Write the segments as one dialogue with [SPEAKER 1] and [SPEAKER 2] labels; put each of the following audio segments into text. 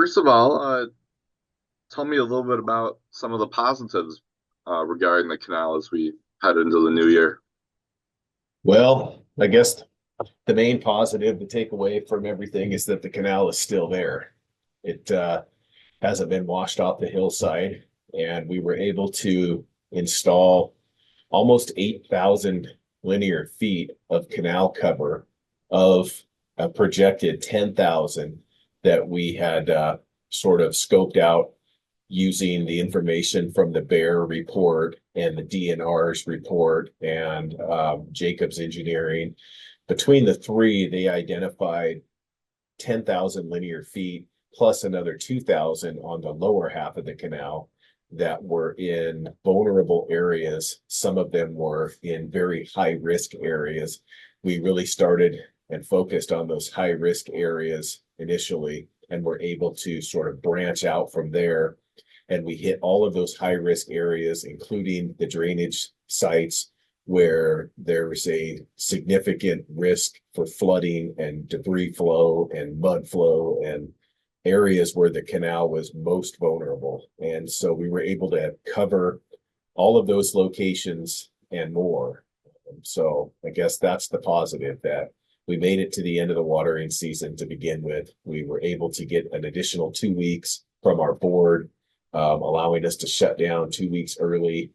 [SPEAKER 1] First of all, tell me a little bit about some of the positives regarding the canal as we head into the new year.
[SPEAKER 2] Well, I guess the main positive to take away from everything is that the canal is still there. It hasn't been washed off the hillside, and we were able to install almost 8,000 linear feet of canal cover of a projected 10,000 that we had sort of scoped out using the information from the Bear report and the DNR's report and Jacobs Engineering. Between the three, they identified 10,000 linear feet plus another 2,000 on the lower half of the canal that were in vulnerable areas. Some of them were in very high risk areas. We really started and focused on those high risk areas initially and were able to sort of branch out from there. And we hit all of those high risk areas, including the drainage sites where there was a significant risk for flooding and debris flow and mud flow and areas where the canal was most vulnerable. And so we were able to cover all of those locations and more. So I guess that's the positive, that we made it to the end of the watering season to begin with. We were able to get an additional 2 weeks from our board, allowing us to shut down 2 weeks early,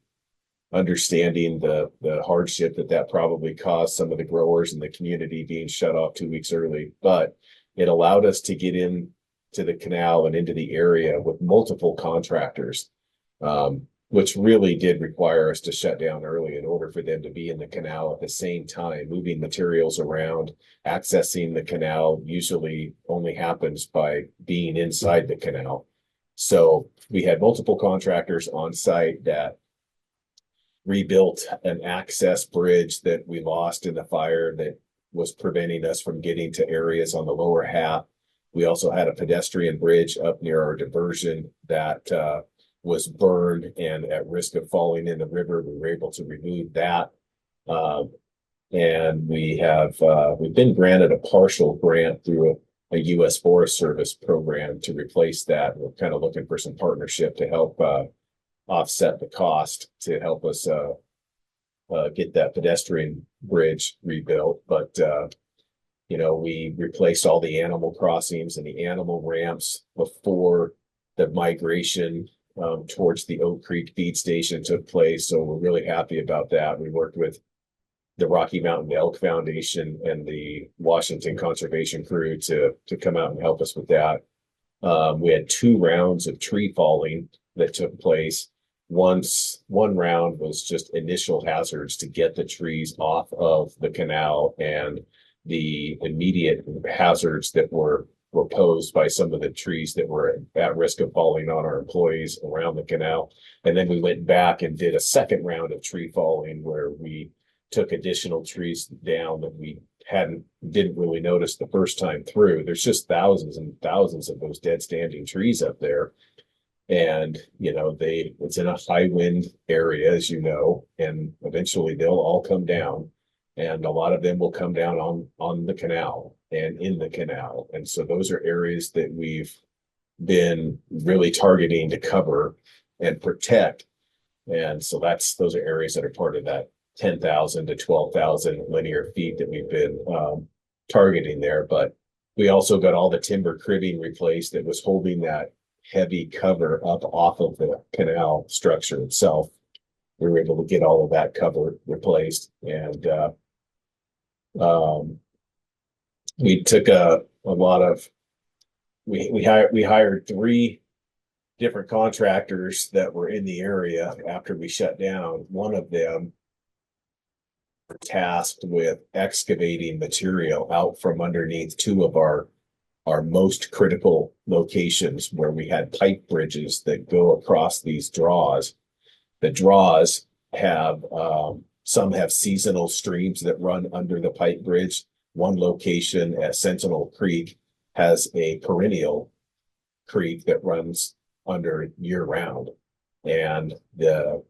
[SPEAKER 2] understanding the hardship that probably caused some of the growers in the community being shut off 2 weeks early. But it allowed us to get in to the canal and into the area with multiple contractors, which really did require us to shut down early in order for them to be in the canal at the same time. Moving materials around, accessing the canal usually only happens by being inside the canal. So we had multiple contractors on site that rebuilt an access bridge that we lost in the fire that was preventing us from getting to areas on the lower half. We also had a pedestrian bridge up near our diversion that was burned and at risk of falling in the river. We were able to remove that. And we've been granted a partial grant through a U.S. Forest Service program to replace that. We're kind of looking for some partnership to help offset the cost to help us get that pedestrian bridge rebuilt. But we replaced all the animal crossings and the animal ramps before the migration towards the Oak Creek feed station took place. So we're really happy about that. We worked with the Rocky Mountain Elk Foundation and the Washington Conservation Crew to come out and help us with that. We had 2 rounds of tree falling that took place. One round was just initial hazards to get the trees off of the canal and the immediate hazards that were posed by some of the trees that were at risk of falling on our employees around the canal. And then we went back and did a second round of tree falling where we took additional trees down that we didn't really notice the first time through. There's just thousands and thousands of those dead standing trees up there. And, it's in a high wind area, as you know, and eventually they'll all come down. And a lot of them will come down on the canal and in the canal. And so those are areas that we've been really targeting to cover and protect. And so those are areas that are part of that 10,000 to 12,000 linear feet that we've been targeting there. But we also got all the timber cribbing replaced that was holding that heavy cover up off of the canal structure itself. We were able to get all of that cover replaced. And we took we hired 3 different contractors that were in the area after we shut down. One of them tasked with excavating material out from underneath 2 of our most critical locations where we had pipe bridges that go across these draws. The draws have some have seasonal streams that run under the pipe bridge. One location at Sentinel Creek has a perennial creek that runs under year round. And the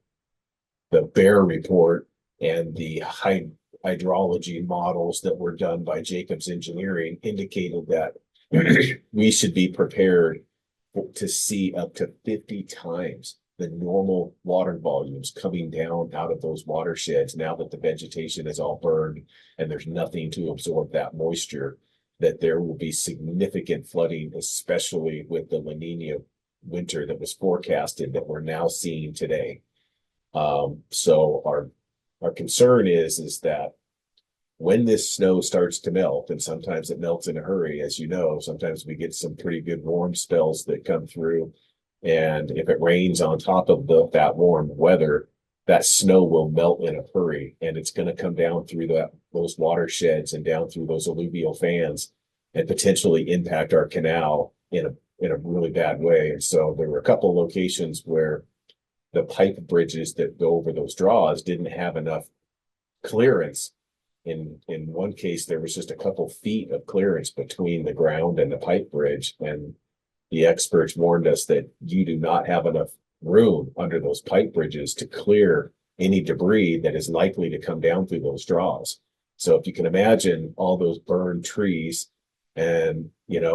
[SPEAKER 2] Bear report and the hydrology models that were done by Jacobs Engineering indicated that we should be prepared to see up to 50 times the normal water volumes coming down out of those watersheds now that the vegetation is all burned and there's nothing to absorb that moisture, that there will be significant flooding, especially with the La Nina winter that was forecasted that we're now seeing today. So our concern is that when this snow starts to melt, and sometimes it melts in a hurry, as you know, sometimes we get some pretty good warm spells that come through. And if it rains on top of that warm weather, that snow will melt in a hurry, and it's going to come down through those watersheds and down through those alluvial fans and potentially impact our canal in a really bad way. And so there were a couple of locations where the pipe bridges that go over those draws didn't have enough clearance. In one case, there was just a couple feet of clearance between the ground and the pipe bridge, and the experts warned us that you do not have enough room under those pipe bridges to clear any debris that is likely to come down through those draws. So if you can imagine all those burned trees, and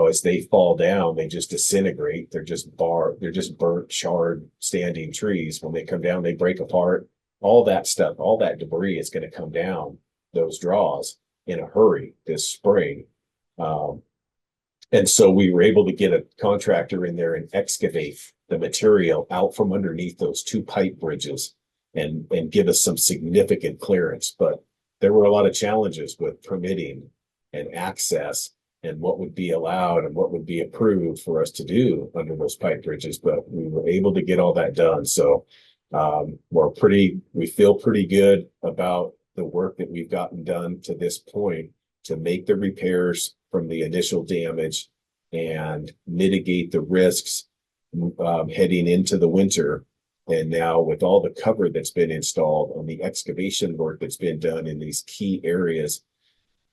[SPEAKER 2] as they fall down, they just disintegrate. They're just burnt, charred, standing trees. When they come down, they break apart. All that stuff, all that debris is going to come down those draws in a hurry this spring. And so we were able to get a contractor in there and excavate the material out from underneath those two pipe bridges and give us some significant clearance. But there were a lot of challenges with permitting and access and what would be allowed and what would be approved for us to do under those pipe bridges. But we were able to get all that done. So we feel pretty good about the work that we've gotten done to this point to make the repairs from the initial damage and mitigate the risks heading into the winter. And now with all the cover that's been installed and the excavation work that's been done in these key areas,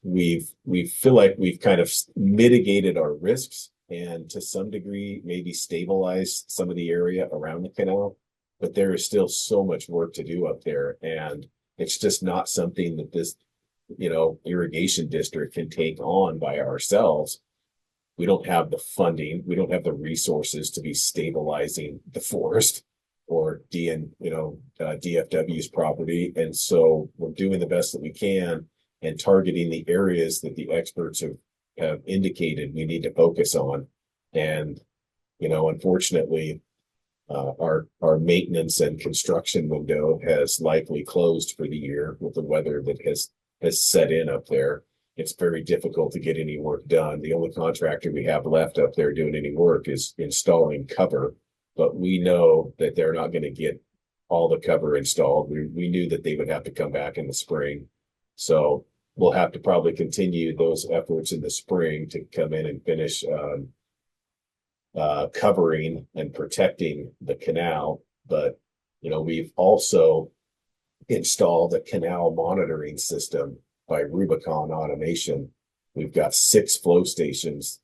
[SPEAKER 2] we feel like we've kind of mitigated our risks and to some degree maybe stabilized some of the area around the canal. But there is still so much work to do up there, and it's just not something that this, irrigation district can take on by ourselves. We don't have the funding. We don't have the resources to be stabilizing the forest or DFW's property. And so we're doing the best that we can and targeting the areas that the experts have indicated we need to focus on. And, unfortunately, our maintenance and construction window has likely closed for the year with the weather that has set in up there. It's very difficult to get any work done. The only contractor we have left up there doing any work is installing cover, but we know that they're not going to get all the cover installed. We knew that they would have to come back in the spring. So we'll have to probably continue those efforts in the spring to come in and finish covering and protecting the canal. But, we've also installed a canal monitoring system by Rubicon Automation. We've got 6 flow stations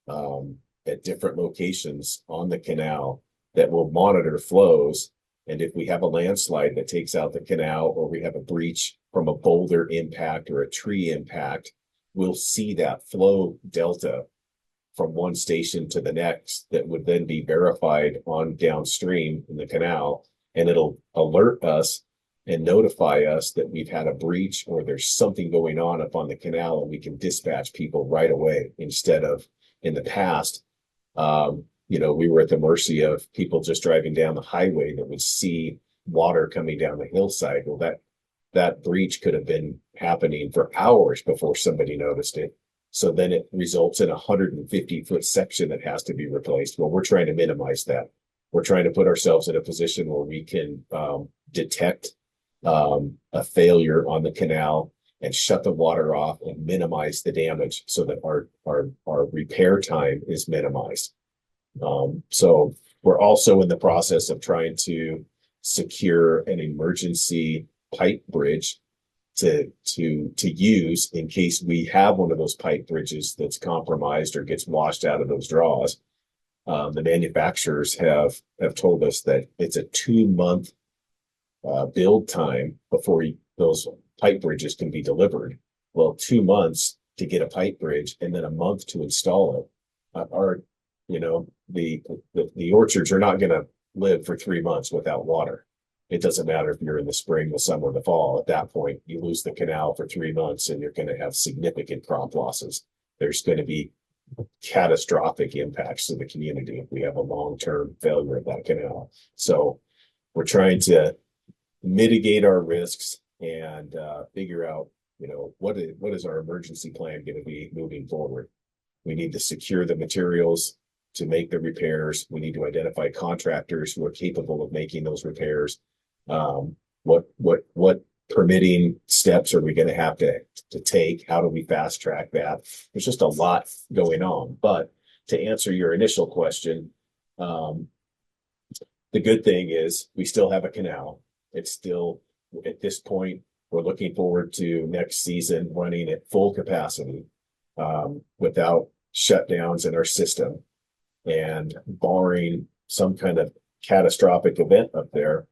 [SPEAKER 2] at different locations on the canal that will monitor flows. And if we have a landslide that takes out the canal, or we have a breach from a boulder impact or a tree impact, we'll see that flow delta from one station to the next that would then be verified on downstream in the canal, and it'll alert us and notify us that we've had a breach or there's something going on up on the canal, and we can dispatch people right away instead of in the past. We were at the mercy of people just driving down the highway that would see water coming down the hillside. Well, that breach could have been happening for hours before somebody noticed it. So then it results in a 150-foot section that has to be replaced. Well, we're trying to minimize that. We're trying to put ourselves in a position where we can detect a failure on the canal and shut the water off and minimize the damage so that our repair time is minimized. So we're also in the process of trying to secure an emergency pipe bridge to use in case we have one of those pipe bridges that's compromised or gets washed out of those draws. The manufacturers have told us that it's a 2-month build time before those pipe bridges can be delivered. Well, 2 months to get a pipe bridge and then a month to install it the orchards are not going to live for 3 months without water. It doesn't matter if you're in the spring, the summer, the fall. At that point, you lose the canal for 3 months and you're going to have significant crop losses. There's going to be catastrophic impacts to the community if we have a long-term failure of that canal. So we're trying to mitigate our risks and figure out, what is our emergency plan going to be moving forward. We need to secure the materials to make the repairs. We need to identify contractors who are capable of making those repairs. What permitting steps are we going to have to take? How do we fast track that? There's just a lot going on. But to answer your initial question, the good thing is we still have a canal. It's still, at this point, we're looking forward to next season running at full capacity without shutdowns in our system. And barring some kind of catastrophic event up there,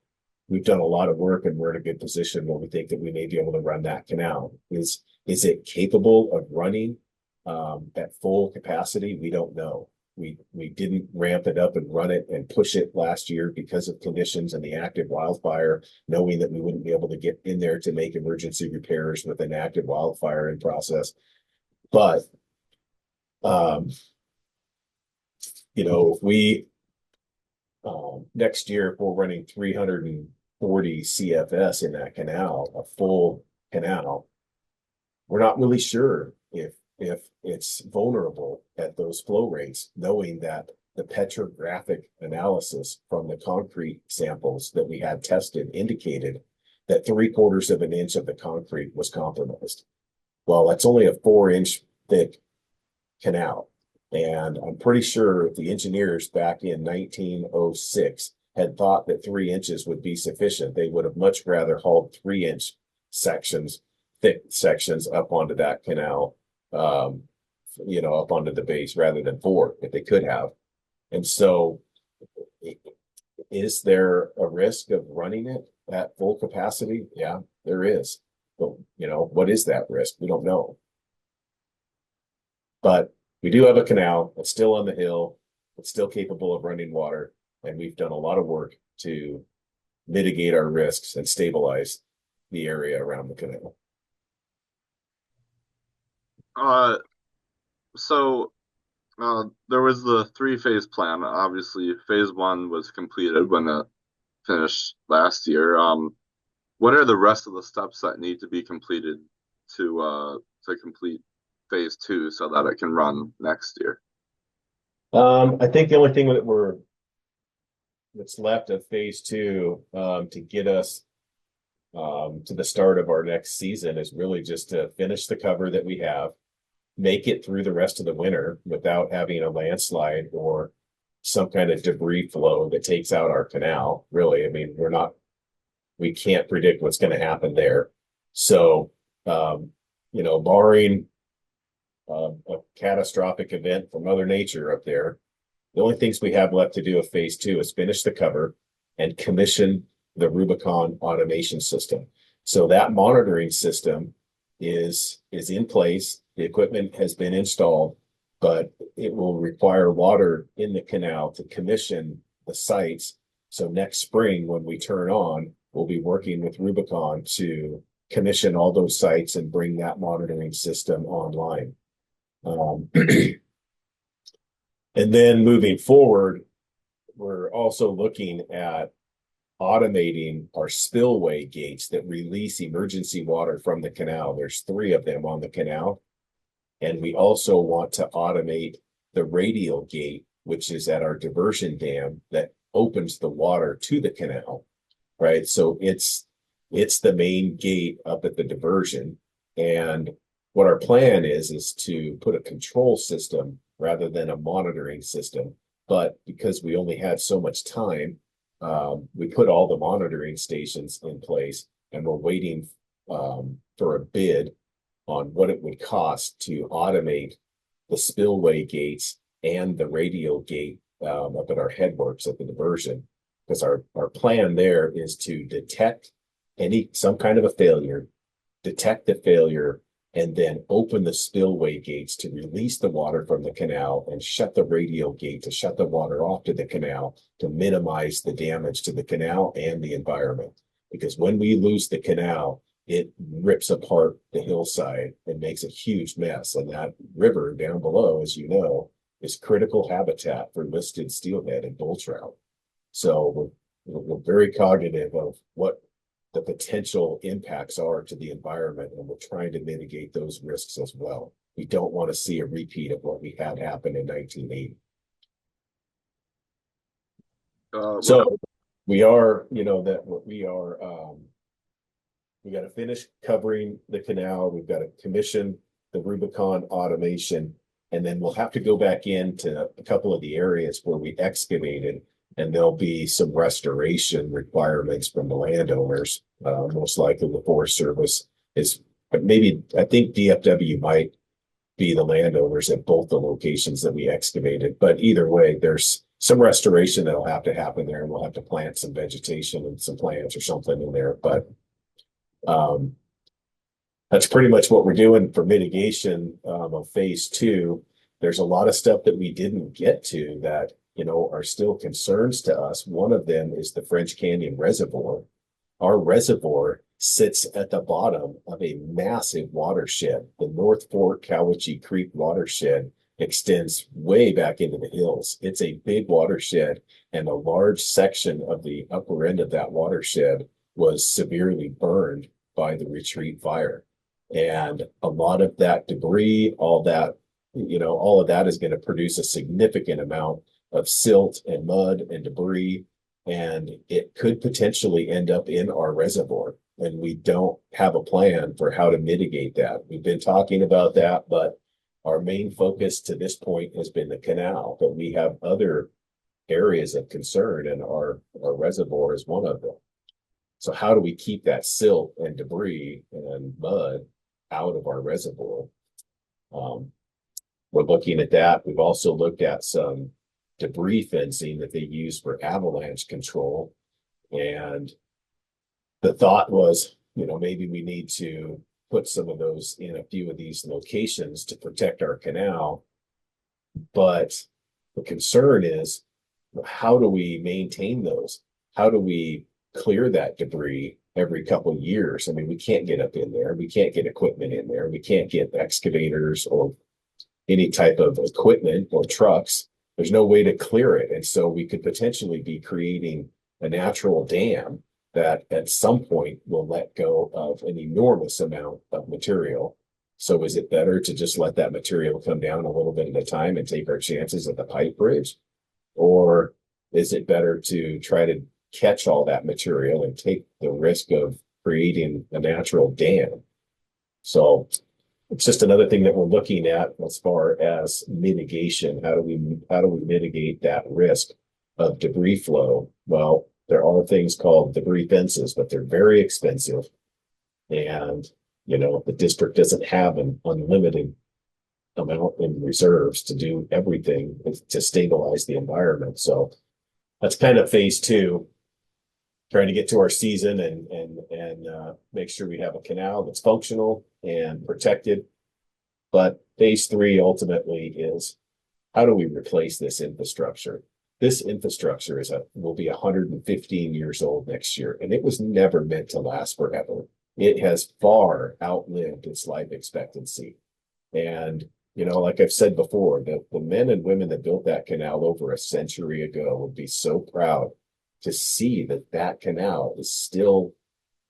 [SPEAKER 2] we've done a lot of work and we're in a good position where we think that we may be able to run that canal. Is it capable of running at full capacity? We don't know. We didn't ramp it up and run it and push it last year because of conditions and the active wildfire, knowing that we wouldn't be able to get in there to make emergency repairs with an active wildfire in process. But if we next year, if we're running 340 CFS in that canal, a full canal, we're not really sure if it's vulnerable at those flow rates, knowing that the petrographic analysis from the concrete samples that we had tested indicated that 3/4 of an inch of the concrete was compromised. Well, that's only a 4-inch thick canal. And I'm pretty sure the engineers back in 1906 had thought that 3 inches would be sufficient. They would have much rather hauled 3-inch sections, thick sections up onto that canal, up onto the base rather than 4 if they could have. And so is there a risk of running it at full capacity? Yeah, there is. But, what is that risk? We don't know. But we do have a canal. It's still on the hill. It's still capable of running water. And we've done a lot of work to mitigate our risks and stabilize the area around the canal.
[SPEAKER 1] So there was the 3-phase plan. Obviously, phase 1 was completed when it finished last year. What are the rest of the steps that need to be completed to complete phase 2 so that it can run next year?
[SPEAKER 2] I think the only thing that's left of phase 2 to get us to the start of our next season is really just to finish the cover that we have, make it through the rest of the winter without having a landslide or some kind of debris flow that takes out our canal. Really, I mean, we can't predict what's going to happen there. So, barring a catastrophic event from Mother Nature up there, the only things we have left to do of phase 2 is finish the cover and commission the Rubicon automation system. So that monitoring system is in place. The equipment has been installed, but it will require water in the canal to commission the sites. So next spring, when we turn on, we'll be working with Rubicon to commission all those sites and bring that monitoring system online. And then moving forward, we're also looking at automating our spillway gates that release emergency water from the canal. There's 3 of them on the canal. And we also want to automate the radial gate, which is at our diversion dam that opens the water to the canal, right? So it's the main gate up at the diversion. And what our plan is to put a control system rather than a monitoring system. But because we only had so much time, we put all the monitoring stations in place, and we're waiting for a bid on what it would cost to automate the spillway gates and the radial gate up at our headworks at the diversion. Because our plan there is to detect some kind of a failure, detect the failure, and then open the spillway gates to release the water from the canal and shut the radial gate to shut the water off to the canal to minimize the damage to the canal and the environment. Because when we lose the canal, it rips apart the hillside and makes a huge mess. And that river down below, as you know, is critical habitat for listed steelhead and bull trout. So we're very cognitive of what the potential impacts are to the environment, and we're trying to mitigate those risks as well. We don't want to see a repeat of what we had happen in 1980.
[SPEAKER 1] What
[SPEAKER 2] So we are, that what we are, we got to finish covering the canal. We've got to commission the Rubicon automation, and then we'll have to go back into a couple of the areas where we excavated, and there'll be some restoration requirements from the landowners. Most likely the Forest Service is, but maybe I think DFW might be the landowners at both the locations that we excavated. But either way, there's some restoration that'll have to happen there, and we'll have to plant some vegetation and some plants or something in there. But that's pretty much what we're doing for mitigation of phase two. There's a lot of stuff that we didn't get to that, are still concerns to us. One of them is the French Canyon Reservoir. Our reservoir sits at the bottom of a massive watershed. The North Fork Cowichy Creek watershed extends way back into the hills. It's a big watershed, and a large section of the upper end of that watershed was severely burned by the retreat fire. And a lot of that debris, all of that is going to produce a significant amount of silt and mud and debris, and it could potentially end up in our reservoir. And we don't have a plan for how to mitigate that. We've been talking about that, but our main focus to this point has been the canal, but we have other areas of concern, and our reservoir is one of them. So how do we keep that silt and debris and mud out of our reservoir? We're looking at that. We've also looked at some debris fencing that they use for avalanche control. And the thought was, maybe we need to put some of those in a few of these locations to protect our canal. But the concern is, how do we maintain those? How do we clear that debris every couple of years? I mean, we can't get up in there. We can't get equipment in there. We can't get excavators or any type of equipment or trucks. There's no way to clear it. And so we could potentially be creating a natural dam that at some point will let go of an enormous amount of material. So is it better to just let that material come down a little bit at a time and take our chances at the pipe bridge? Or is it better to try to catch all that material and take the risk of creating a natural dam? So it's just another thing that we're looking at as far as mitigation. How do we mitigate that risk of debris flow? Well, there are things called debris fences, but they're very expensive. And, the district doesn't have an unlimited amount in reserves to do everything to stabilize the environment. So that's kind of phase two, trying to get to our season and make sure we have a canal that's functional and protected. But phase three ultimately is, how do we replace this infrastructure? This infrastructure will be 115 years old next year, and it was never meant to last forever. It has far outlived its life expectancy. And, like I've said before, the men and women that built that canal over a century ago would be so proud to see that canal is still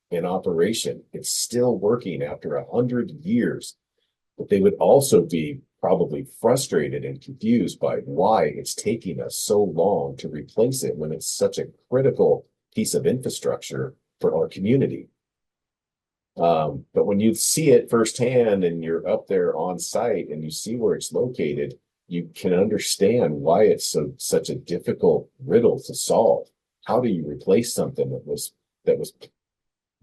[SPEAKER 2] in operation. It's still working after 100 years. But they would also be probably frustrated and confused by why it's taking us so long to replace it when it's such a critical piece of infrastructure for our community. But when you see it firsthand and you're up there on site and you see where it's located, you can understand why it's such a difficult riddle to solve. How do you replace something that was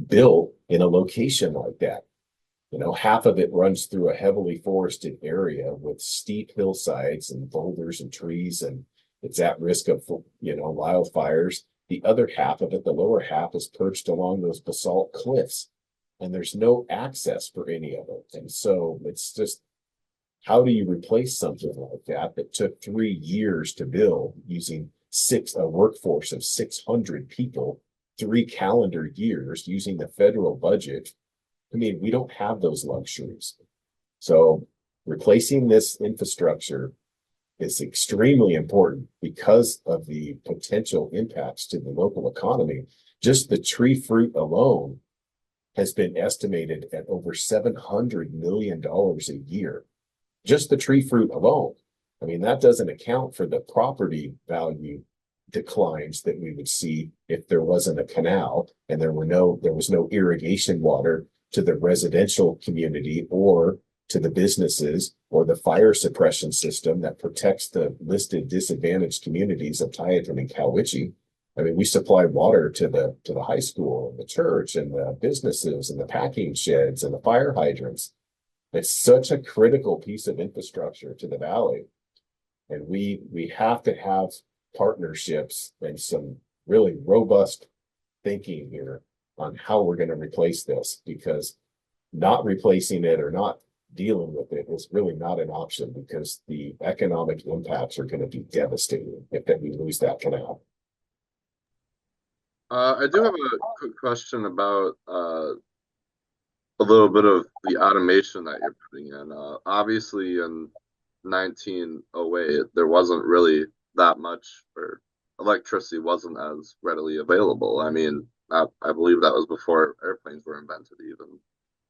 [SPEAKER 2] built in a location like that? Half of it runs through a heavily forested area with steep hillsides and boulders and trees, and it's at risk of, wildfires. The other half of it, the lower half, is perched along those basalt cliffs. and there's no access for any of it. And so it's just, how do you replace something like that that took 3 years to build using a workforce of 600 people, 3 calendar years using the federal budget? I mean, we don't have those luxuries. So replacing this infrastructure is extremely important because of the potential impacts to the local economy. Just the tree fruit alone has been estimated at over $700 million a year. Just the tree fruit alone. I mean, that doesn't account for the property value declines that we would see if there wasn't a canal and there was no irrigation water to the residential community or to the businesses or the fire suppression system that protects the listed disadvantaged communities of Tieton and Cowiche. I mean, we supply water to the high school and the church and the businesses and the packing sheds and the fire hydrants. It's such a critical piece of infrastructure to the valley. And we have to have partnerships and some really robust thinking here on how we're going to replace this, because not replacing it or not dealing with it is really not an option, because the economic impacts are going to be devastating if we lose that canal.
[SPEAKER 1] I do have a quick question about a little bit of the automation that you're putting in. Obviously, in 1908, there wasn't really that much, or electricity wasn't as readily available. I mean, I believe that was before airplanes were invented, even.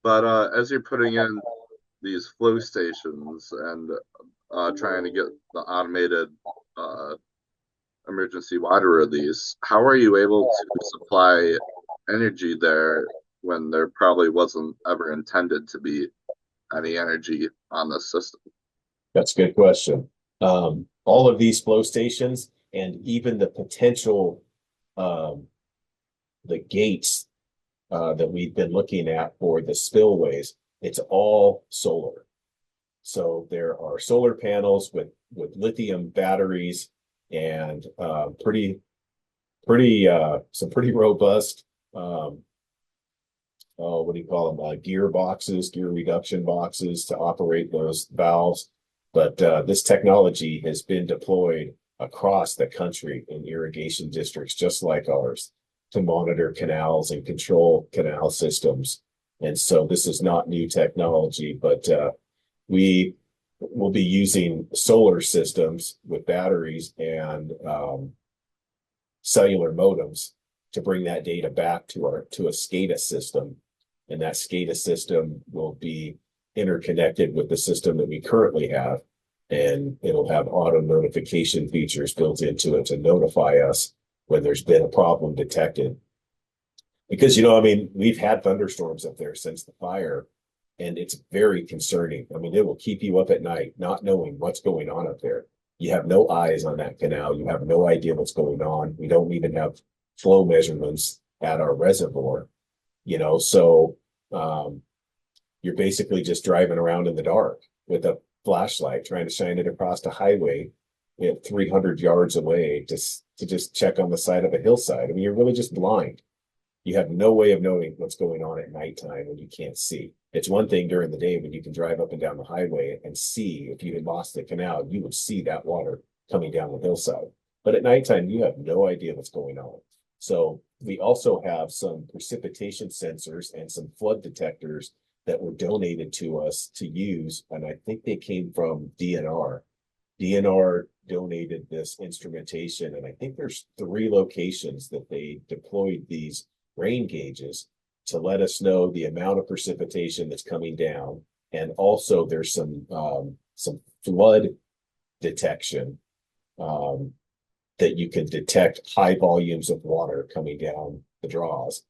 [SPEAKER 1] But as you're putting in these flow stations and trying to get the automated uh, emergency water release, how are you able to supply energy there when there probably wasn't ever intended to be any energy on the system?
[SPEAKER 2] That's a good question. All of these flow stations and even the potential, um, the gates that we've been looking at for the spillways, it's all solar. So there are solar panels with lithium batteries and pretty some pretty robust what do you call them, gear boxes, gear reduction boxes to operate those valves. But this technology has been deployed across the country in irrigation districts just like ours to monitor canals and control canal systems. And so this is not new technology, but we will be using solar systems with batteries and cellular modems to bring that data back to a SCADA system, and that SCADA system will be interconnected with the system that we currently have, and it'll have auto notification features built into it to notify us when there's been a problem detected. Because, I mean, we've had thunderstorms up there since the fire, and it's very concerning. I mean, it will keep you up at night not knowing what's going on up there. You have no eyes on that canal. You have no idea what's going on. We don't even have flow measurements at our reservoir, so um, you're basically just driving around in the dark with a flashlight trying to shine it across the highway 300 yards away to just check on the side of a hillside. I mean, you're really just blind. You have no way of knowing what's going on at nighttime when you can't see. It's one thing during the day when you can drive up and down the highway and see. If you had lost the canal, you would see that water coming down the hillside. But at nighttime, you have no idea what's going on. So we also have some precipitation sensors and some flood detectors that were donated to us to use. And I think they came from DNR. DNR donated this instrumentation, and I think there's 3 locations that they deployed these rain gauges to let us know the amount of precipitation that's coming down. And also there's some flood detection, that you can detect high volumes of water coming down the draws.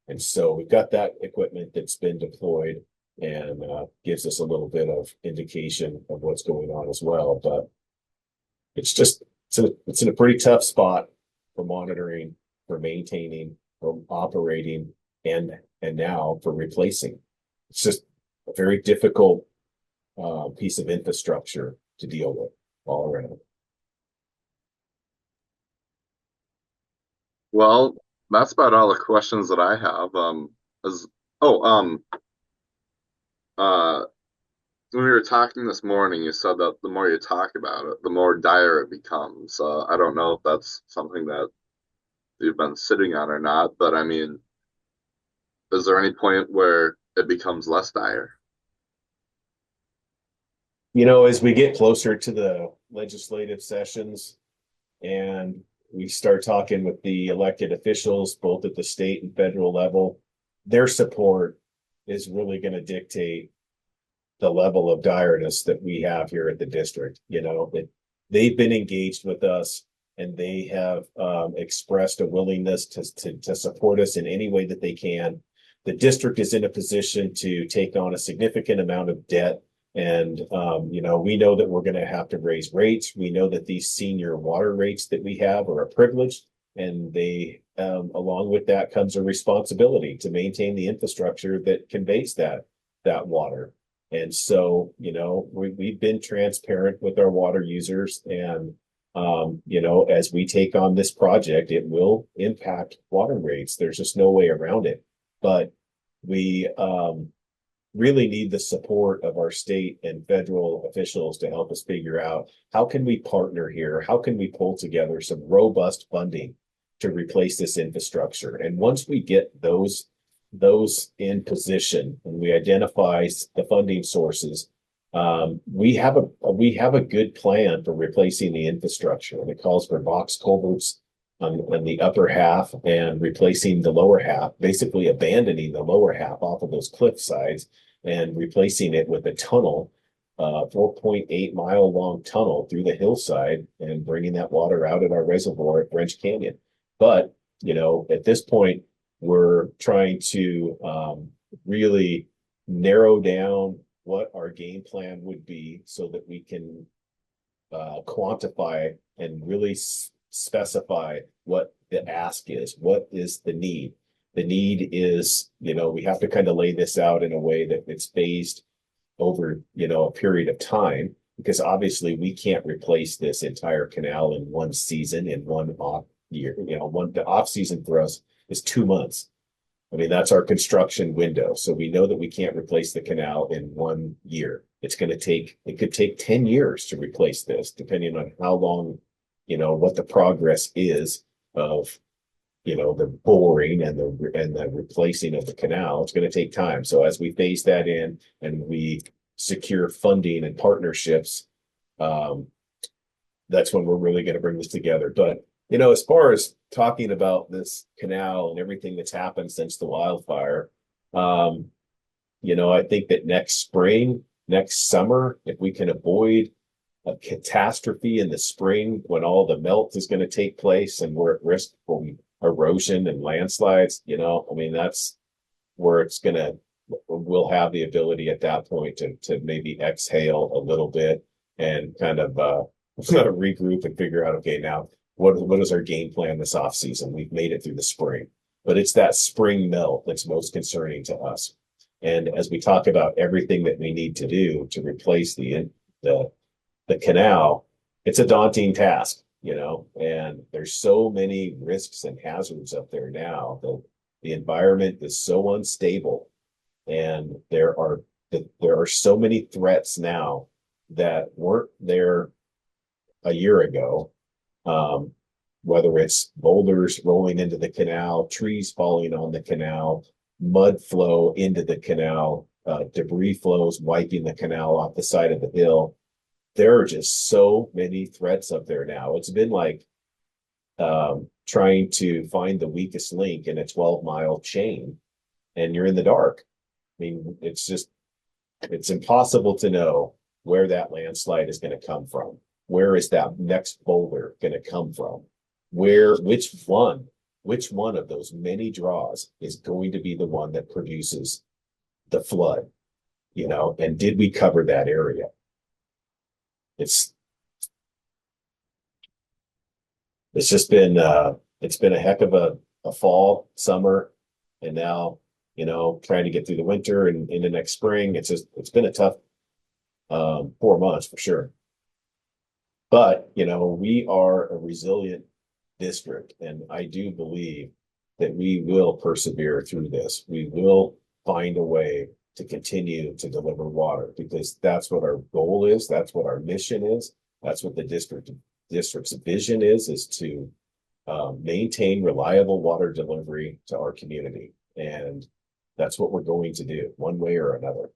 [SPEAKER 2] And so we've got that equipment that's been deployed, and gives us a little bit of indication of what's going on as well. But it's in a pretty tough spot for monitoring, for maintaining, for operating, and now for replacing. It's just a very difficult piece of infrastructure to deal with all around.
[SPEAKER 1] Well, that's about all the questions that I have. As Oh, uh, when we were talking this morning, you said that the more you talk about it, the more dire it becomes. I don't know if that's something that you've been sitting on or not, but I mean, is there any point where it becomes less dire?
[SPEAKER 2] As we get closer to the legislative sessions and we start talking with the elected officials, both at the state and federal level, their support is really going to dictate the level of direness that we have here at the district. They've been engaged with us and they have expressed a willingness to support us in any way that they can. The district is in a position to take on a significant amount of debt. And, we know that we're going to have to raise rates. We know that these senior water rates that we have are a privilege. And along with that comes a responsibility to maintain the infrastructure that conveys that water. And so, we've been transparent with our water users and, as we take on this project, it will impact water rates. There's just no way around it. But we really need the support of our state and federal officials to help us figure out how can we partner here? How can we pull together some robust funding to replace this infrastructure? And once we get those in position and we identify the funding sources, we have a good plan for replacing the infrastructure, and it calls for box culverts on the upper half and replacing the lower half, basically abandoning the lower half off of those cliff sides and replacing it with a tunnel, 4.8 mile long tunnel through the hillside and bringing that water out at our reservoir at French Canyon. But, at this point, we're trying to really narrow down what our game plan would be so that we can quantify and really specify what the ask is. What is the need? The need is, we have to kind of lay this out in a way that it's phased over, a period of time, because obviously we can't replace this entire canal in one season, in one off year. The off season for us is 2 months. I mean, that's our construction window. So we know that we can't replace the canal in 1 year. It could take 10 years to replace this, depending on how long, what the progress is of, the boring and the replacing of the canal. It's going to take time. So as we phase that in and we secure funding and partnerships, um, that's when we're really going to bring this together. But as far as talking about this canal and everything that's happened since the wildfire, um, I think that next spring, next summer, if we can avoid a catastrophe in the spring when all the melt is going to take place and we're at risk from erosion and landslides, I mean, that's where we'll have the ability at that point to maybe exhale a little bit and kind of regroup and figure out, okay, now what is our game plan this off season? We've made it through the spring, but it's that spring melt that's most concerning to us. And as we talk about everything that we need to do to replace the canal, it's a daunting task, and there's so many risks and hazards up there now. The environment is so unstable, and there are so many threats now that weren't there a year ago. Whether it's boulders rolling into the canal, trees falling on the canal, mud flow into the canal, debris flows wiping the canal off the side of the hill. There are just so many threats up there now. It's been like trying to find the weakest link in a 12-mile chain, and you're in the dark. I mean, it's impossible to know where that landslide is going to come from. Where is that next boulder going to come from? Which one of those many draws is going to be the one that produces the flood? And did we cover that area? It's it's just been it's been a heck of a fall, summer, and now, trying to get through the winter and into next spring. It's been a tough 4 months for sure. But, we are a resilient district, and I do believe that we will persevere through this. We will find a way to continue to deliver water, because that's what our goal is. That's what our mission is. That's what the district's vision is to maintain reliable water delivery to our community. And that's what we're going to do one way or another.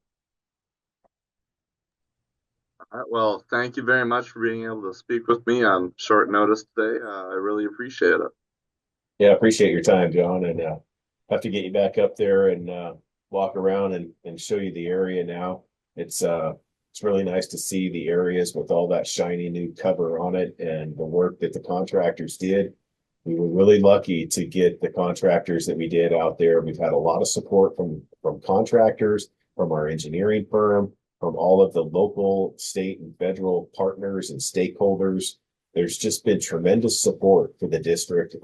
[SPEAKER 1] All right, well, thank you very much for being able to speak with me on short notice today. I really appreciate it.
[SPEAKER 2] Yeah, appreciate your time, John, and have to get you back up there and walk around and show you the area now. It's really nice to see the areas with all that shiny new cover on it and the work that the contractors did. We were really lucky to get the contractors that we did out there. We've had a lot of support from contractors, from our engineering firm, from all of the local, state, and federal partners and stakeholders. There's just been tremendous support for the district.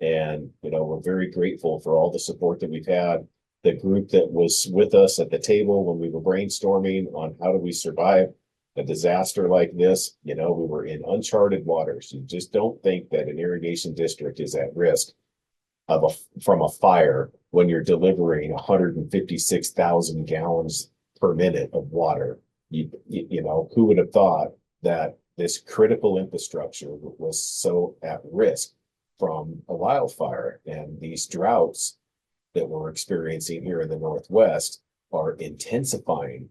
[SPEAKER 2] And, we're very grateful for all the support that we've had. The group that was with us at the table when we were brainstorming on how do we survive a disaster like this, we were in uncharted waters. You just don't think that an irrigation district is at risk from a fire when you're delivering 156,000 gallons per minute of water. Who would have thought that this critical infrastructure was so at risk from a wildfire? And these droughts that we're experiencing here in the Northwest are intensifying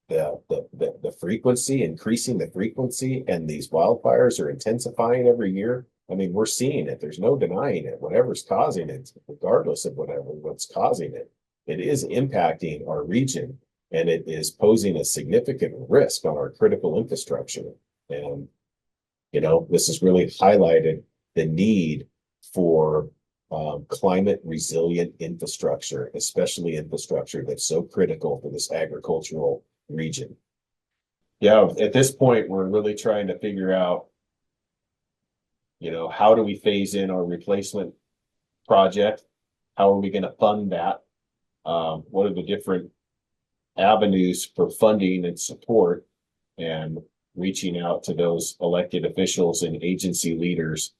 [SPEAKER 2] the frequency, increasing the frequency, and these wildfires are intensifying every year. I mean, we're seeing it. There's no denying it. Whatever's causing it, regardless of what's causing it, it is impacting our region, and it is posing a significant risk on our critical infrastructure. And, this has really highlighted the need for climate resilient infrastructure, especially infrastructure that's so critical for this agricultural region. Yeah, at this point, we're really trying to figure out, how do we phase in our replacement project? How are we going to fund that? What are the different avenues for funding and support, and reaching out to those elected officials and agency leaders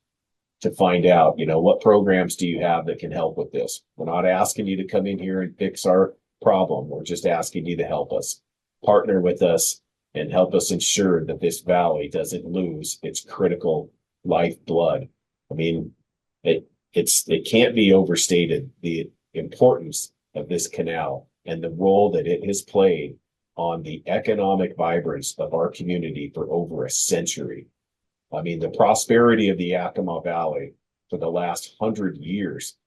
[SPEAKER 2] to find out, what programs do you have that can help with this? We're not asking you to come in here and fix our problem. We're just asking you to help us, partner with us, and help us ensure that this valley doesn't lose its critical lifeblood. I mean, it can't be overstated, the importance of this canal and the role that it has played on the economic vibrance of our community for over a century. I mean, the prosperity of the Yakima Valley for the last 100 years,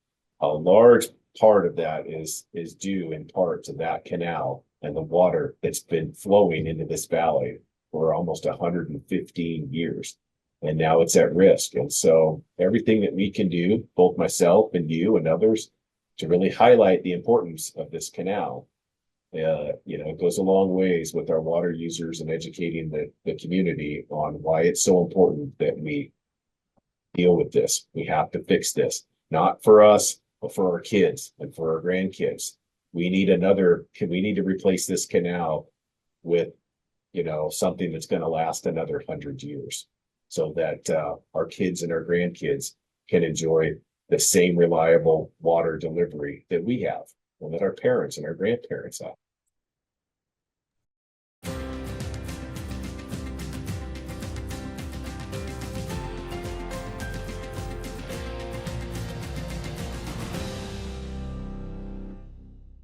[SPEAKER 2] a large part of that is due in part to that canal and the water that's been flowing into this valley for almost 115 years. And now it's at risk. And so everything that we can do, both myself and you and others, to really highlight the importance of this canal, it goes a long ways with our water users and educating the community on why it's so important that we deal with this. We have to fix this, not for us, but for our kids and for our grandkids. We need to replace this canal with, something that's going to last another 100 years, so that our kids and our grandkids can enjoy the same reliable water delivery that we have and that our parents and our grandparents have.